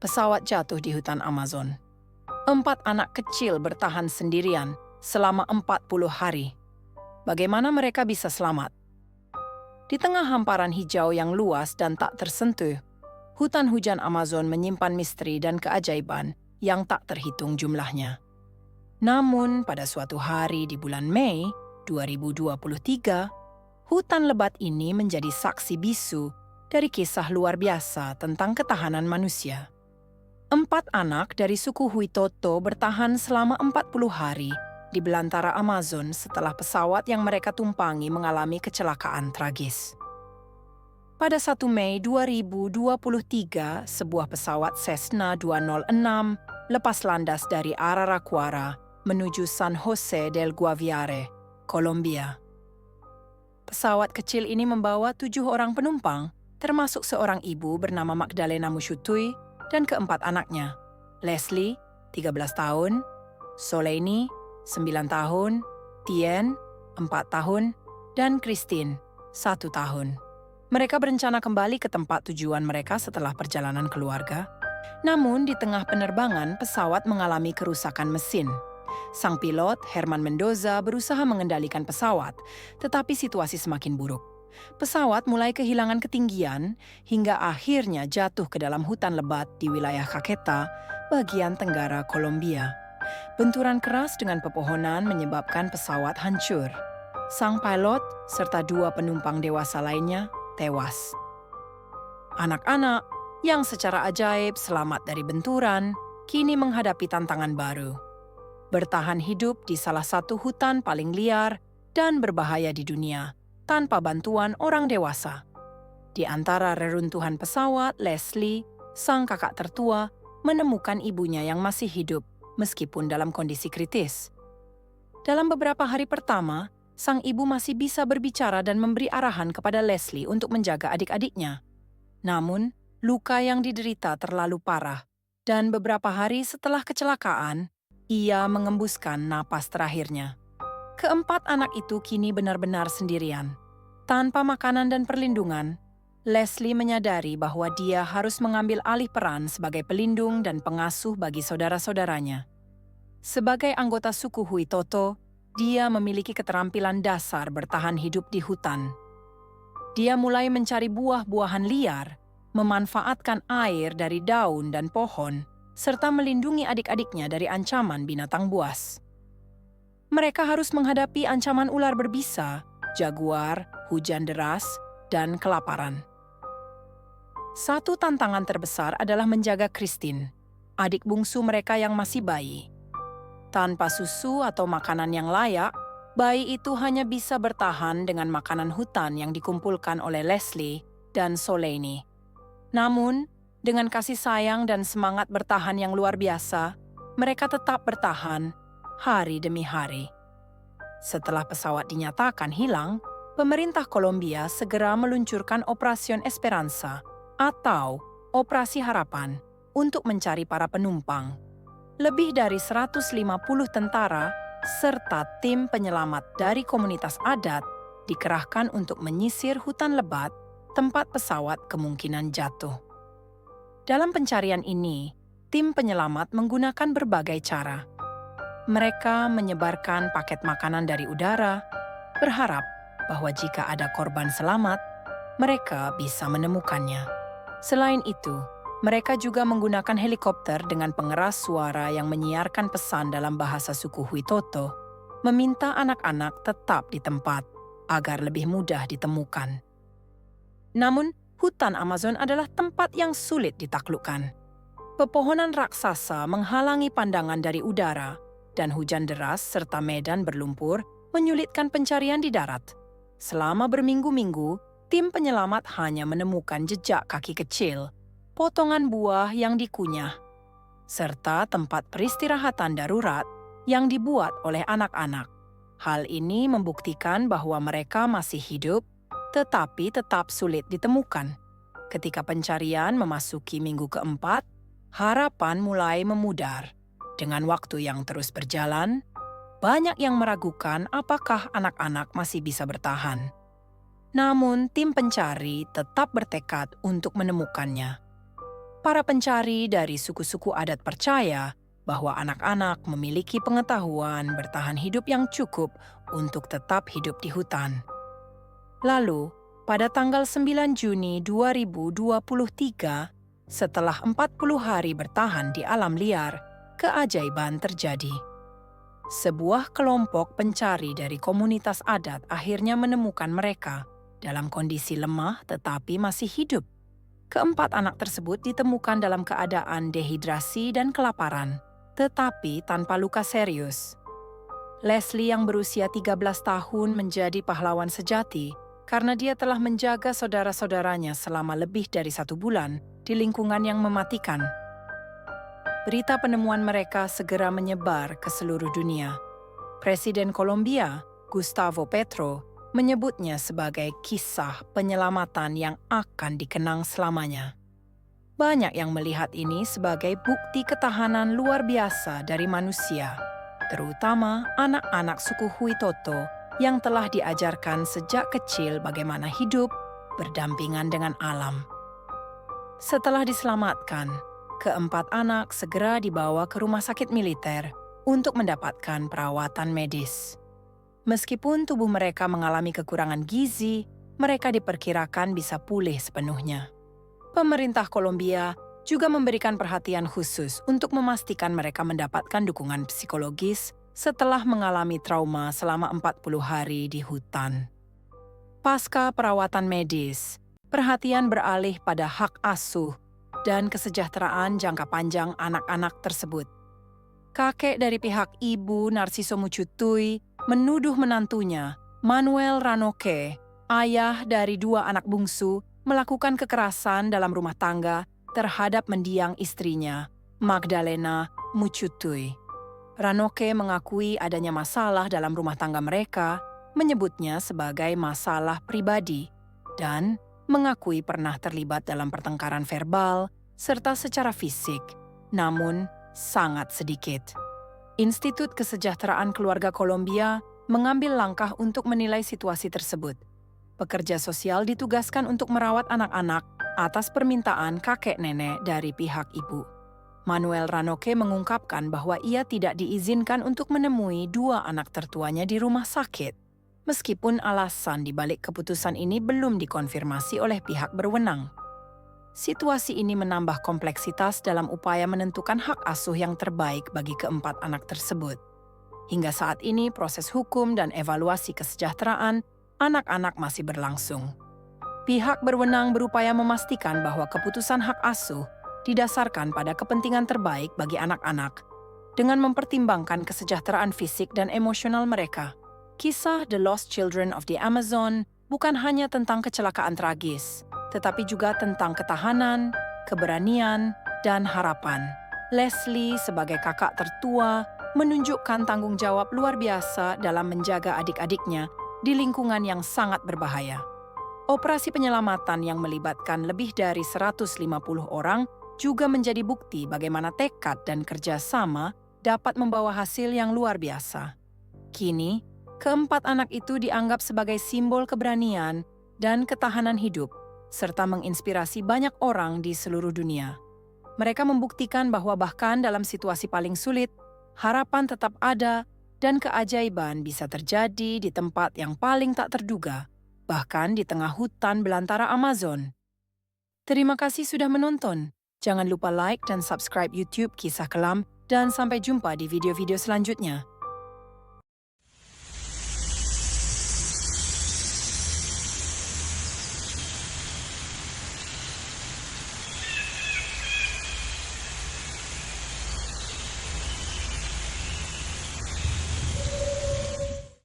Pesawat jatuh di hutan Amazon. 4 anak kecil bertahan sendirian selama 40 hari. Bagaimana mereka bisa selamat? Di tengah hamparan hijau yang luas dan tak tersentuh, hutan hujan Amazon menyimpan misteri dan keajaiban yang tak terhitung jumlahnya. Namun, pada suatu hari di bulan Mei 2023, hutan lebat ini menjadi saksi bisu dari kisah luar biasa tentang ketahanan manusia. 4 anak dari suku Huitoto bertahan selama 40 hari di belantara Amazon setelah pesawat yang mereka tumpangi mengalami kecelakaan tragis. Pada 1 Mei 2023, sebuah pesawat Cessna 206 lepas landas dari Araraquara menuju San Jose del Guaviare, Kolombia. Pesawat kecil ini membawa 7 orang penumpang, termasuk seorang ibu bernama Magdalena Mushutui dan keempat anaknya, Leslie, 13 tahun, Soleini, 9 tahun, Tien, 4 tahun, dan Christine, 1 tahun. Mereka berencana kembali ke tempat tujuan mereka setelah perjalanan keluarga. Namun, di tengah penerbangan, pesawat mengalami kerusakan mesin. Sang pilot, Herman Mendoza, berusaha mengendalikan pesawat, tetapi situasi semakin buruk. Pesawat mulai kehilangan ketinggian hingga akhirnya jatuh ke dalam hutan lebat di wilayah Caqueta, bagian tenggara Kolombia. Benturan keras dengan pepohonan menyebabkan pesawat hancur. Sang pilot serta 2 penumpang dewasa lainnya tewas. Anak-anak yang secara ajaib selamat dari benturan kini menghadapi tantangan baru. Bertahan hidup di salah satu hutan paling liar dan berbahaya di dunia, tanpa bantuan orang dewasa. Di antara reruntuhan pesawat, Leslie, sang kakak tertua, menemukan ibunya yang masih hidup meskipun dalam kondisi kritis. Dalam beberapa hari pertama, sang ibu masih bisa berbicara dan memberi arahan kepada Leslie untuk menjaga adik-adiknya. Namun, luka yang diderita terlalu parah, dan beberapa hari setelah kecelakaan, ia mengembuskan napas terakhirnya. Keempat anak itu kini benar-benar sendirian. Tanpa makanan dan perlindungan, Leslie menyadari bahwa dia harus mengambil alih peran sebagai pelindung dan pengasuh bagi saudara-saudaranya. Sebagai anggota suku Huitoto, dia memiliki keterampilan dasar bertahan hidup di hutan. Dia mulai mencari buah-buahan liar, memanfaatkan air dari daun dan pohon, serta melindungi adik-adiknya dari ancaman binatang buas. Mereka harus menghadapi ancaman ular berbisa, jaguar, hujan deras, dan kelaparan. Satu tantangan terbesar adalah menjaga Christine, adik bungsu mereka yang masih bayi. Tanpa susu atau makanan yang layak, bayi itu hanya bisa bertahan dengan makanan hutan yang dikumpulkan oleh Leslie dan Soleini. Namun, dengan kasih sayang dan semangat bertahan yang luar biasa, mereka tetap bertahan hari demi hari. Setelah pesawat dinyatakan hilang, pemerintah Kolombia segera meluncurkan Operasi Esperanza atau Operasi Harapan untuk mencari para penumpang. Lebih dari 150 tentara serta tim penyelamat dari komunitas adat dikerahkan untuk menyisir hutan lebat tempat pesawat kemungkinan jatuh. Dalam pencarian ini, tim penyelamat menggunakan berbagai cara. Mereka menyebarkan paket makanan dari udara, berharap bahwa jika ada korban selamat, mereka bisa menemukannya. Selain itu, mereka juga menggunakan helikopter dengan pengeras suara yang menyiarkan pesan dalam bahasa suku Huitoto, meminta anak-anak tetap di tempat agar lebih mudah ditemukan. Namun, hutan Amazon adalah tempat yang sulit ditaklukkan. Pepohonan raksasa menghalangi pandangan dari udara, dan hujan deras serta medan berlumpur menyulitkan pencarian di darat. Selama berminggu-minggu, tim penyelamat hanya menemukan jejak kaki kecil, potongan buah yang dikunyah, serta tempat peristirahatan darurat yang dibuat oleh anak-anak. Hal ini membuktikan bahwa mereka masih hidup, tetapi tetap sulit ditemukan. Ketika pencarian memasuki minggu keempat, harapan mulai memudar. Dengan waktu yang terus berjalan, banyak yang meragukan apakah anak-anak masih bisa bertahan. Namun, tim pencari tetap bertekad untuk menemukannya. Para pencari dari suku-suku adat percaya bahwa anak-anak memiliki pengetahuan bertahan hidup yang cukup untuk tetap hidup di hutan. Lalu, pada tanggal 9 Juni 2023, setelah 40 hari bertahan di alam liar, keajaiban terjadi. Sebuah kelompok pencari dari komunitas adat akhirnya menemukan mereka dalam kondisi lemah tetapi masih hidup. Keempat anak tersebut ditemukan dalam keadaan dehidrasi dan kelaparan, tetapi tanpa luka serius. Leslie yang berusia 13 tahun menjadi pahlawan sejati karena dia telah menjaga saudara-saudaranya selama lebih dari 1 bulan di lingkungan yang mematikan. Berita penemuan mereka segera menyebar ke seluruh dunia. Presiden Kolombia, Gustavo Petro, menyebutnya sebagai kisah penyelamatan yang akan dikenang selamanya. Banyak yang melihat ini sebagai bukti ketahanan luar biasa dari manusia, terutama anak-anak suku Huitoto yang telah diajarkan sejak kecil bagaimana hidup berdampingan dengan alam. Setelah diselamatkan, keempat anak segera dibawa ke rumah sakit militer untuk mendapatkan perawatan medis. Meskipun tubuh mereka mengalami kekurangan gizi, mereka diperkirakan bisa pulih sepenuhnya. Pemerintah Kolombia juga memberikan perhatian khusus untuk memastikan mereka mendapatkan dukungan psikologis setelah mengalami trauma selama 40 hari di hutan. Pasca perawatan medis, perhatian beralih pada hak asuh dan kesejahteraan jangka panjang anak-anak tersebut. Kakek dari pihak ibu Narciso Mucutui menuduh menantunya, Manuel Ranoque, ayah dari 2 anak bungsu, melakukan kekerasan dalam rumah tangga terhadap mendiang istrinya, Magdalena Mucutui. Ranoque mengakui adanya masalah dalam rumah tangga mereka, menyebutnya sebagai masalah pribadi, dan mengakui pernah terlibat dalam pertengkaran verbal serta secara fisik, namun sangat sedikit. Institut Kesejahteraan Keluarga Kolombia mengambil langkah untuk menilai situasi tersebut. Pekerja sosial ditugaskan untuk merawat anak-anak atas permintaan kakek nenek dari pihak ibu. Manuel Ranoque mengungkapkan bahwa ia tidak diizinkan untuk menemui 2 anak tertuanya di rumah sakit, meskipun alasan di balik keputusan ini belum dikonfirmasi oleh pihak berwenang. Situasi ini menambah kompleksitas dalam upaya menentukan hak asuh yang terbaik bagi keempat anak tersebut. Hingga saat ini, proses hukum dan evaluasi kesejahteraan anak-anak masih berlangsung. Pihak berwenang berupaya memastikan bahwa keputusan hak asuh didasarkan pada kepentingan terbaik bagi anak-anak, dengan mempertimbangkan kesejahteraan fisik dan emosional mereka. Kisah The Lost Children of the Amazon bukan hanya tentang kecelakaan tragis, tetapi juga tentang ketahanan, keberanian, dan harapan. Leslie sebagai kakak tertua menunjukkan tanggung jawab luar biasa dalam menjaga adik-adiknya di lingkungan yang sangat berbahaya. Operasi penyelamatan yang melibatkan lebih dari 150 orang juga menjadi bukti bagaimana tekad dan kerjasama dapat membawa hasil yang luar biasa. Kini, keempat anak itu dianggap sebagai simbol keberanian dan ketahanan hidup, serta menginspirasi banyak orang di seluruh dunia. Mereka membuktikan bahwa bahkan dalam situasi paling sulit, harapan tetap ada dan keajaiban bisa terjadi di tempat yang paling tak terduga, bahkan di tengah hutan belantara Amazon. Terima kasih sudah menonton. Jangan lupa like dan subscribe YouTube Kisah Kelam dan sampai jumpa di video-video selanjutnya.